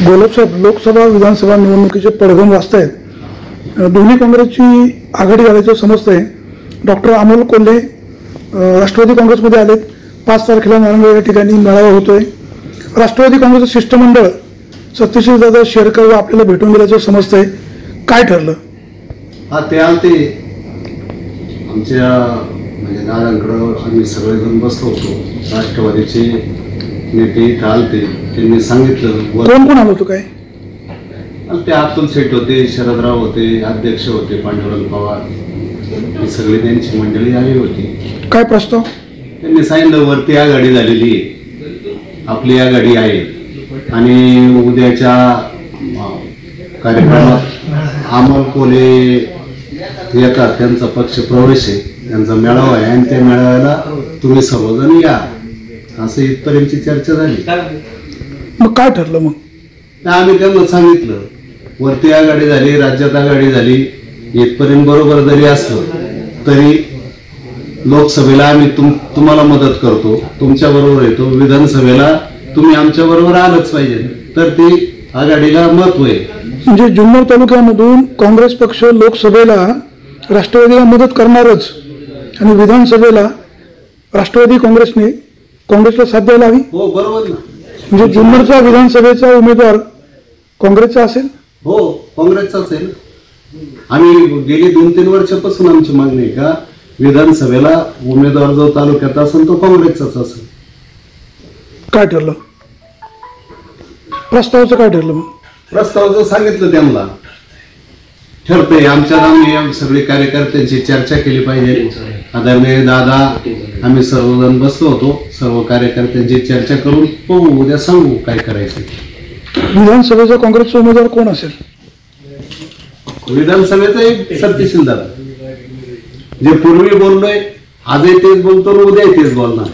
लोकसभा विधानसभा निवडणुकीचे पडघम वाजतायत। दोन्ही काँग्रेसची आघाडी झाल्याचं समजतंय। डॉक्टर अमोल कोल्हे राष्ट्रवादी काँग्रेसमध्ये आलेत। 5 तारखेला नारायणगाव या ठिकाणी मेळावा होतोय। राष्ट्रवादी काँग्रेसचं शिष्टमंडळ सत्यशीलदादा शेरकर आपल्याला भेटून गेल्याचं समजतंय। काय ठरलं? ते आलते आमच्या म्हणजे नारायणकडं आम्ही सगळेजण बसलो होतो। राष्ट्रवादीचे नेते इथं आलते, त्यांनी सांगितलं कोण कोण आलं होतं काय? ते अतुल शेठ होते, शरदराव होते, अध्यक्ष होते पांडुरंग पवार, ही सगळी त्यांची मंडळी आली होती। काय प्रस्ताव? त्यांनी सांगितलं वरती आघाडी झालेली आहे, आपली आघाडी आहे आणि उद्याच्या कार्यक्रमात अमोल कोल्हे येतात, त्यांचा पक्ष प्रवेश आहे, त्यांचा मेळावा आहे आणि त्या मेळाव्याला तुम्ही सर्वजण या, असं इथपर्यंतची चर्चा झाली। मग काय ठरलं? मग आम्ही त्यांना सांगितलं वरती आघाडी झाली, राज्यात आघाडी झाली, इथपर्यंत बरोबर जरी असलं तरी लोकसभेला आम्ही तुम्हाला मदत करतो, तुमच्या बरोबर येतो, विधानसभेला तुम्ही आमच्या बरोबर आलंच पाहिजे, तर ती आघाडीला महत्व आहे। म्हणजे जुन्नर तालुक्यामधून काँग्रेस पक्ष लोकसभेला राष्ट्रवादीला मदत करणारच आणि विधानसभेला राष्ट्रवादी काँग्रेसला साथ द्यायला हवी। हो बरोबर ना। म्हणजे जुन्नरचा विधानसभेचा उमेदवार काँग्रेसचा असेल? हो काँग्रेसचा असेल। आम्ही गेली 2-3 वर्षापासून आमची मागणी आहे का विधानसभेला उमेदवार जो तालुक्यात असेल तो काँग्रेसचाच असेल। काय ठरलं? प्रस्तावाचं काय ठरलं? मग प्रस्तावाचं सांगितलं त्यांना, ठरतंय आमच्यात आम्ही सगळे कार्यकर्त्यांची चर्चा केली पाहिजे। आदरणीय दादा आम्ही सर्वजण बसलो होतो, सर्व कार्यकर्त्यांची चर्चा करून बघू, उद्या सांगू काय करायचं। विधानसभेचा काँग्रेसचा उमेदवार कोण असेल? विधानसभेचा एक सत्यशील दादा, जे पूर्वी बोललोय आजही तेच बोलतो, उद्याही तेच बोलणार।